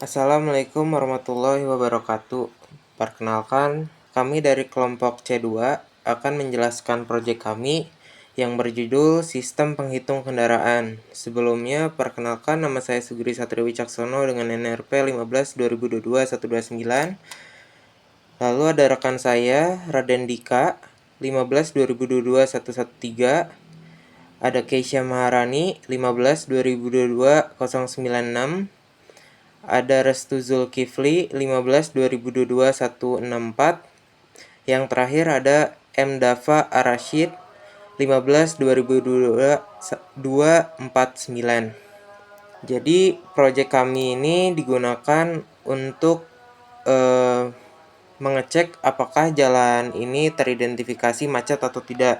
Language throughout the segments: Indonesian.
Assalamualaikum warahmatullahi wabarakatuh. Perkenalkan, kami dari kelompok C2 akan menjelaskan proyek kami yang berjudul Sistem Penghitung Kendaraan. Sebelumnya, perkenalkan nama saya Sugiri Satrio Wicaksono dengan NRP 15/2022-129. Lalu ada rekan saya, Raden Dika, 15/2022-113. Ada Keisha Maharani, 15/2022-096. Ada Restu Zulkifli 15/2022-164. Yang terakhir ada M Dava Arashid 15/2022-249. Jadi proyek kami ini digunakan untuk mengecek apakah jalan ini teridentifikasi macet atau tidak.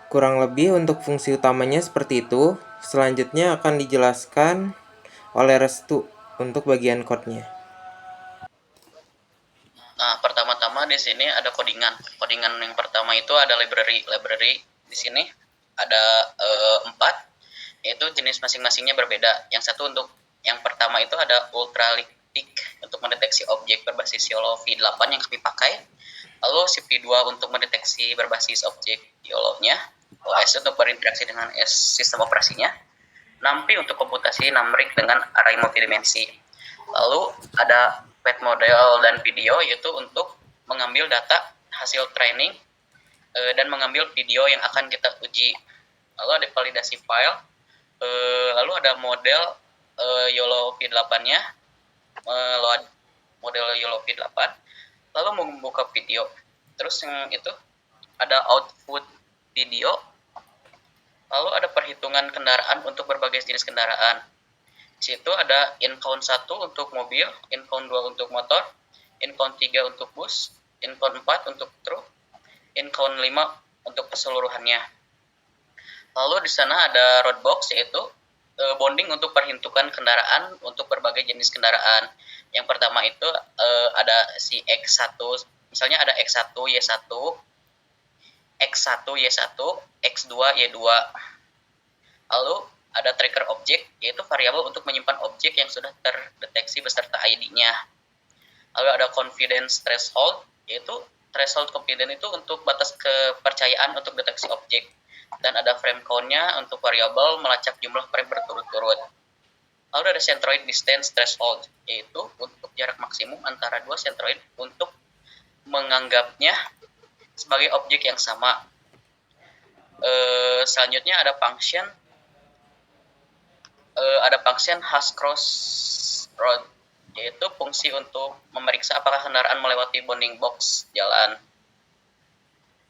Kurang lebih untuk fungsi utamanya seperti itu. Selanjutnya akan dijelaskan oleh Restu untuk bagian code-nya. Nah, pertama-tama di sini ada codingan. Codingan yang pertama itu ada library. Library di sini ada 4, yaitu jenis masing-masingnya berbeda. Yang satu untuk yang pertama itu ada ultralytic untuk mendeteksi objek berbasis YOLO V8 yang kami pakai. Lalu CP2 untuk mendeteksi berbasis objek YOLO-nya. OS untuk berinteraksi dengan sistem operasinya. NumPy untuk komputasi numeric dengan array multidimensi. Lalu ada pet model dan video, yaitu untuk mengambil data hasil training dan mengambil video yang akan kita uji. Lalu ada validasi file, lalu ada model YOLO V8-nya, load model YOLO V8, lalu membuka video. Terus yang itu ada output video, lalu ada perhitungan kendaraan untuk berbagai jenis kendaraan. Di situ ada in-count 1 untuk mobil, in-count 2 untuk motor, in-count 3 untuk bus, in-count 4 untuk truk, in-count 5 untuk keseluruhannya. Lalu di sana ada roadbox, yaitu bonding untuk perhitungan kendaraan untuk berbagai jenis kendaraan. Yang pertama itu ada si X1, misalnya ada X1, Y1, X1, Y1, X2, Y2. Lalu ada tracker objek, yaitu variabel untuk menyimpan objek yang sudah terdeteksi beserta ID-nya. Lalu ada confidence threshold, yaitu threshold confidence itu untuk batas kepercayaan untuk deteksi objek. Dan ada frame count-nya untuk variabel melacak jumlah frame berturut-turut. Lalu ada centroid distance threshold, yaitu untuk jarak maksimum antara dua centroid untuk menganggapnya sebagai objek yang sama. Selanjutnya ada function hash cross road, yaitu fungsi untuk memeriksa apakah kendaraan melewati bounding box jalan.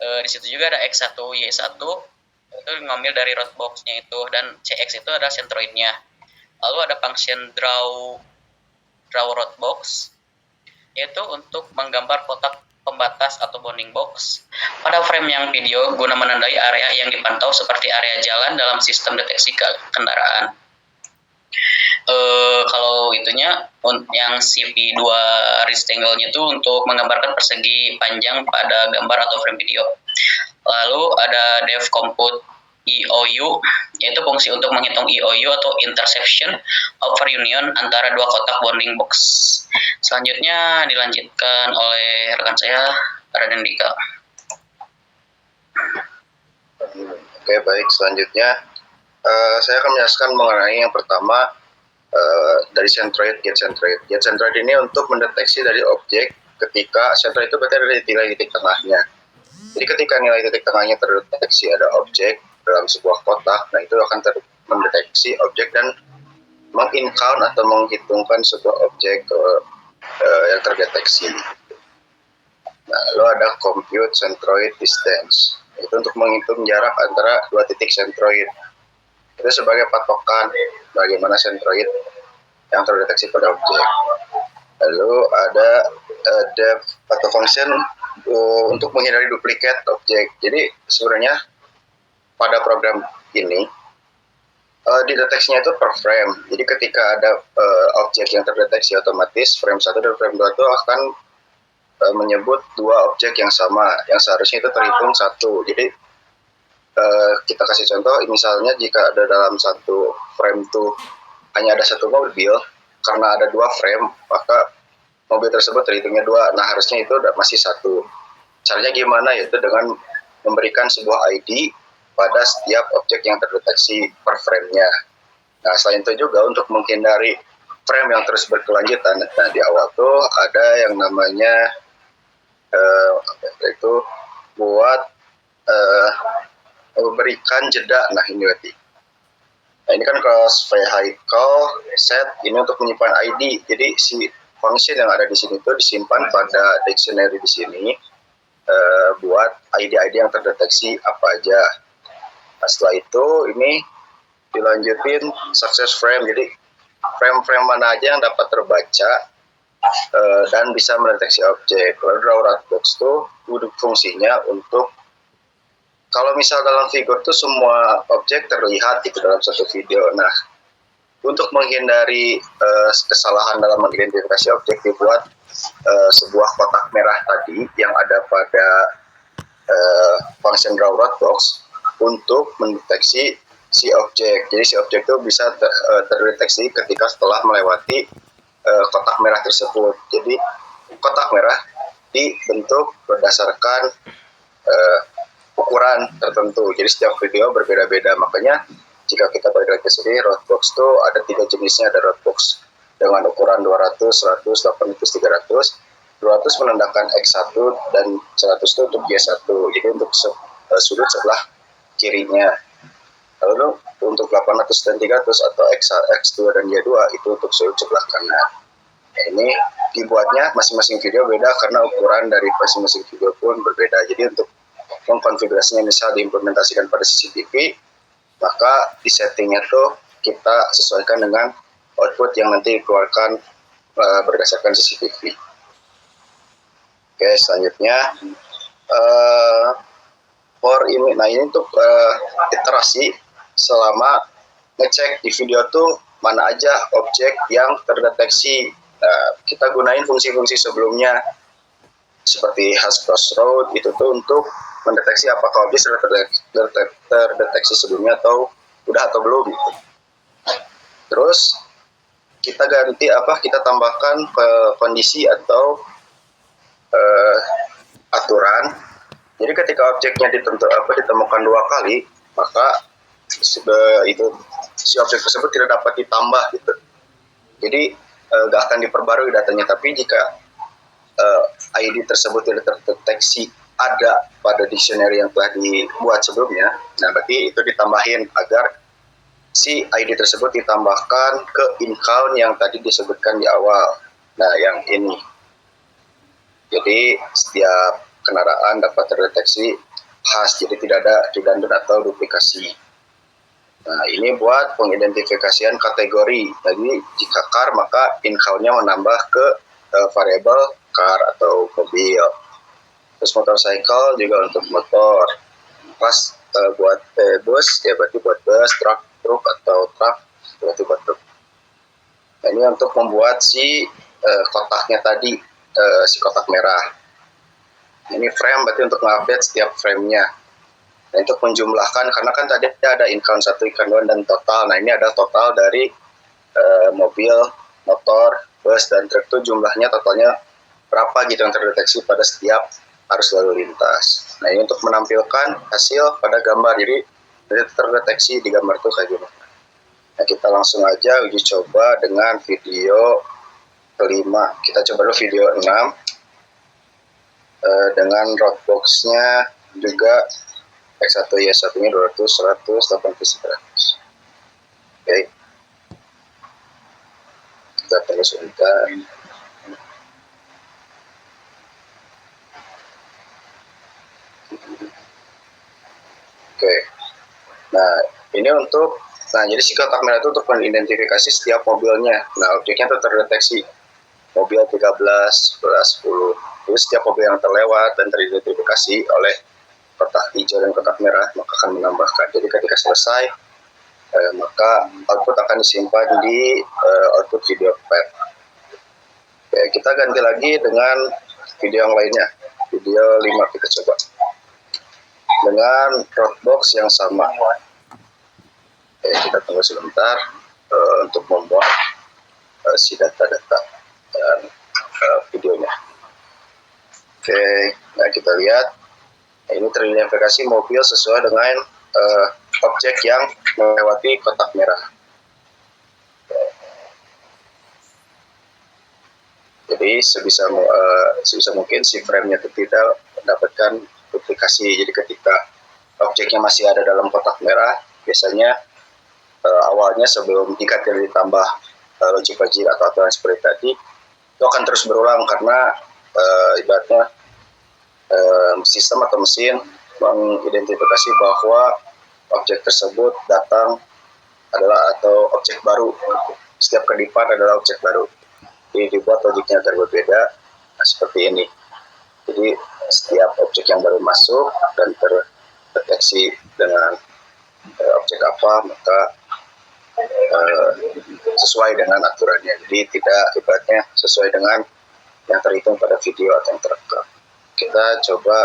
Di situ juga ada X1, Y1, itu ngambil dari road box-nya itu, dan CX itu ada centroid-nya. Lalu ada function draw road box, yaitu untuk menggambar kotak pembatas atau bounding box pada frame yang video guna menandai area yang dipantau seperti area jalan dalam sistem deteksi kendaraan. Kalau itunya yang CP2 rectangle-nya itu untuk menggambarkan persegi panjang pada gambar atau frame video. Lalu ada dev compute EOU, yaitu fungsi untuk menghitung EOU atau intersection over union antara dua kotak bounding box. Selanjutnya dilanjutkan oleh rekan saya, Raden Dika. Oke, baik. Selanjutnya saya akan menjelaskan mengenai yang pertama dari centroid, get centroid. Get centroid ini untuk mendeteksi dari objek ketika centroid itu berarti ada nilai titik tengahnya. Jadi ketika nilai titik tengahnya terdeteksi ada objek dalam sebuah kotak, nah itu akan mendeteksi objek dan meng-count atau menghitungkan sebuah objek yang terdeteksi. Nah, lalu ada compute centroid distance, itu untuk menghitung jarak antara dua titik centroid. Itu sebagai patokan bagaimana centroid yang terdeteksi pada objek. Lalu ada depth atau function untuk menghindari duplikat objek. Jadi sebenarnya pada program ini dideteksinya itu per frame. Jadi ketika ada objek yang terdeteksi otomatis, frame 1 dan frame 2 itu akan menyebut dua objek yang sama, yang seharusnya itu terhitung satu. Jadi kita kasih contoh, misalnya jika ada dalam satu frame itu hanya ada satu mobil, karena ada 2 frame, maka mobil tersebut terhitungnya 2. Nah, harusnya itu masih 1. Caranya gimana? Yaitu dengan memberikan sebuah ID pada setiap objek yang terdeteksi per frame-nya. Nah, selain itu juga untuk menghindari frame yang terus berkelanjutan, nah di awal tuh ada yang namanya itu buat memberikan jeda. Nah, ini berarti. Nah, ini kan cross vehicle set ini untuk menyimpan ID. Jadi si function yang ada di sini tuh disimpan pada dictionary di sini buat ID-ID yang terdeteksi apa aja. Nah, setelah itu ini dilanjutin success frame. Jadi frame-frame mana aja yang dapat terbaca dan bisa mendeteksi objek. Lalu draw route box tuh fungsinya untuk kalau misal dalam figur tuh semua objek terlihat itu dalam satu video. Nah, untuk menghindari kesalahan dalam mengidentifikasi objek dibuat sebuah kotak merah tadi yang ada pada function draw route box untuk mendeteksi si objek. Jadi si objek itu bisa terdeteksi ketika setelah melewati kotak merah tersebut. Jadi kotak merah dibentuk berdasarkan ukuran tertentu. Jadi setiap video berbeda-beda. Makanya jika kita balik lagi ke sini, roadbox itu ada 3 jenisnya. Ada roadbox dengan ukuran 200, 100, 800, 300. 200 menandakan X1 dan 100 itu untuk Y1. Jadi untuk sudut sebelah kirinya. Lalu untuk 800 dan 300 atau X2 dan Y2 itu untuk sudut sebelah kanan. Nah, ini dibuatnya masing-masing video beda karena ukuran dari masing-masing video pun berbeda. Jadi untuk mengkonfigurasinya misal diimplementasikan pada CCTV, maka di settingnya tuh kita sesuaikan dengan output yang nanti dikeluarkan berdasarkan CCTV. Oke, selanjutnya nah ini untuk iterasi selama ngecek di video tuh mana aja objek yang terdeteksi. Nah, kita gunain fungsi-fungsi sebelumnya seperti hash crossroad itu tuh untuk mendeteksi apakah objek sudah terdeteksi sebelumnya atau udah atau belum gitu. Terus kita ganti kita tambahkan kondisi atau aturan. Jadi ketika objeknya ditemukan 2 kali, maka itu si objek tersebut tidak dapat ditambah gitu. Jadi nggak akan diperbarui datanya. Tapi jika ID tersebut tidak terdeteksi ada pada dictionary yang telah dibuat sebelumnya, nah berarti itu ditambahin agar si ID tersebut ditambahkan ke in-count yang tadi disebutkan di awal. Nah, yang ini. Jadi setiap kendaraan dapat terdeteksi khas, jadi tidak ada redundant atau duplikasi. Nah, ini buat pengidentifikasian kategori. Jadi jika car, maka in-count-nya menambah ke variabel car atau mobil. Terus motorcycle juga untuk motor. Pas buat bus, ya berarti buat bus, truk atau truck, berarti buat truk. Nah, ini untuk membuat si kotaknya tadi, si kotak merah. Ini frame berarti untuk mengupdate setiap frame-nya. Nah, untuk menjumlahkan, karena kan tadi ada in-count 1, in-count 2, dan total. Nah, ini ada total dari mobil, motor, bus, dan truk itu jumlahnya totalnya berapa gitu yang terdeteksi pada setiap arus lalu lintas. Nah, ini untuk menampilkan hasil pada gambar. Jadi terdeteksi di gambar itu kayak gimana. Nah, kita langsung aja uji coba dengan video kelima. Kita coba dulu video 6 dengan roadbox-nya juga X1 Y1 nya 200, 100, 80, 100. Oke. Kita tunggu sebentar. Oke. Nah, ini jadi si kotak merah itu untuk mengidentifikasi setiap mobilnya. Nah, objeknya itu terdeteksi mobil 13, 11, 10. Jadi setiap mobil yang terlewat dan teridentifikasi oleh kotak hijau dan kotak merah, maka akan menambahkan. Jadi ketika selesai, maka output akan disimpan di output video pad. Oke, kita ganti lagi dengan video yang lainnya. Video 5 kita coba. Dengan roadbox yang sama. Oke, kita tunggu sebentar untuk membuat si data-data dan videonya. Oke, nah kita lihat ini teridentifikasi mobil sesuai dengan objek yang melewati kotak merah. Jadi sebisa mungkin si frame-nya itu tidak mendapatkan duplikasi. Jadi ketika objeknya masih ada dalam kotak merah, biasanya awalnya sebelum jika tidak ditambah logic atau aturan seperti tadi, itu akan terus berulang karena ibaratnya sistem atau mesin mengidentifikasi bahwa objek tersebut datang adalah atau objek baru. Setiap kedipan adalah objek baru. Jadi dibuat logiknya agar berbeda, nah, seperti ini. Jadi setiap objek yang baru masuk dan terdeteksi dengan objek apa, maka sesuai dengan aturannya. Jadi tidak ibaratnya sesuai dengan yang terhitung pada video atau yang terekam. Kita coba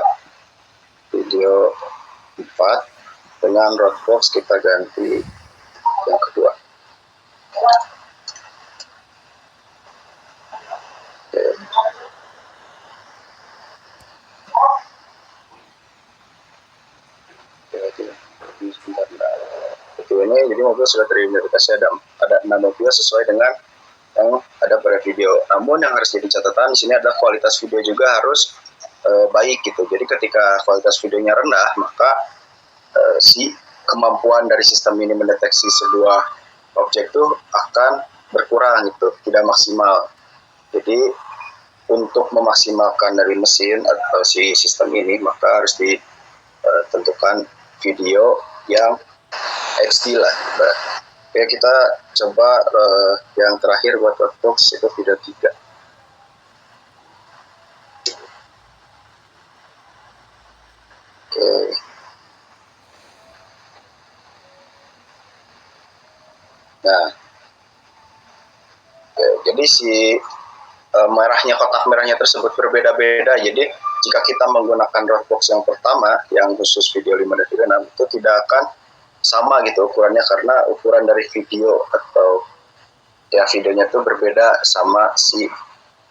video 4 dengan roadbox, kita ganti yang kedua. Ini jadi mobil sudah teridentifikasi ada 6 mobil sesuai dengan yang ada pada video. Namun yang harus jadi catatan di sini adalah kualitas video juga harus baik gitu. Jadi ketika kualitas videonya rendah, maka si kemampuan dari sistem ini mendeteksi sebuah objek itu akan berkurang gitu, tidak maksimal. Jadi untuk memaksimalkan dari mesin atau si sistem ini, maka harus ditentukan video yang HD lah. Oke, kita coba yang terakhir buat roadbox itu video 3. Oke. Nah, jadi si kotak merahnya tersebut berbeda-beda. Jadi jika kita menggunakan roadbox yang pertama, yang khusus video 5 dan 36, itu tidak akan sama gitu ukurannya, karena ukuran dari video atau ya videonya itu berbeda sama si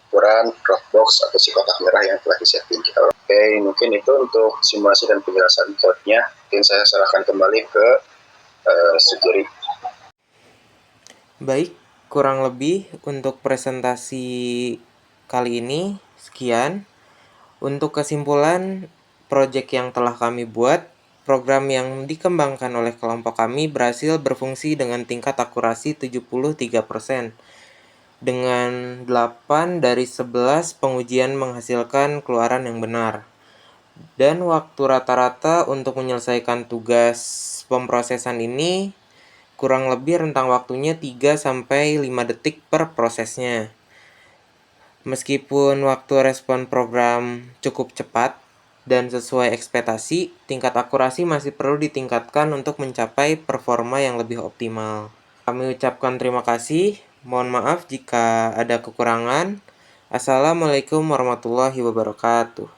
ukuran roadbox atau si kotak merah yang telah disetting kita. Oke, mungkin itu untuk simulasi dan penjelasan code-nya. Mungkin saya serahkan kembali ke Sugiri. Baik, kurang lebih untuk presentasi kali ini sekian. Untuk kesimpulan proyek yang telah kami buat, program yang dikembangkan oleh kelompok kami berhasil berfungsi dengan tingkat akurasi 73%. Dengan 8 dari 11 pengujian menghasilkan keluaran yang benar. Dan waktu rata-rata untuk menyelesaikan tugas pemrosesan ini kurang lebih rentang waktunya 3-5 detik per prosesnya. Meskipun waktu respon program cukup cepat dan sesuai ekspektasi, tingkat akurasi masih perlu ditingkatkan untuk mencapai performa yang lebih optimal. Kami ucapkan terima kasih, mohon maaf jika ada kekurangan. Assalamualaikum warahmatullahi wabarakatuh.